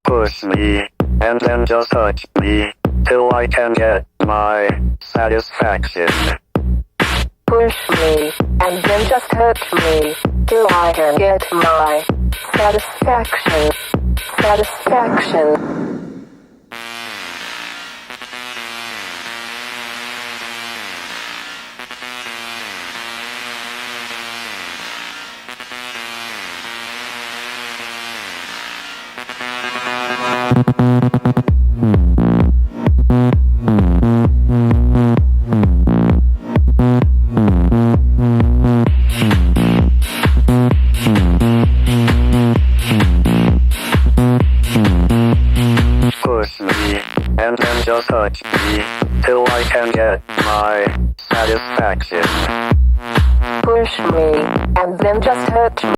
Push me, and then just touch me, till I can get my satisfaction. Push me, and then just hurt me, till I can get my satisfaction. Satisfaction. Push me, and then just touch me, till I can get my satisfaction. Push me, and then just hurt me.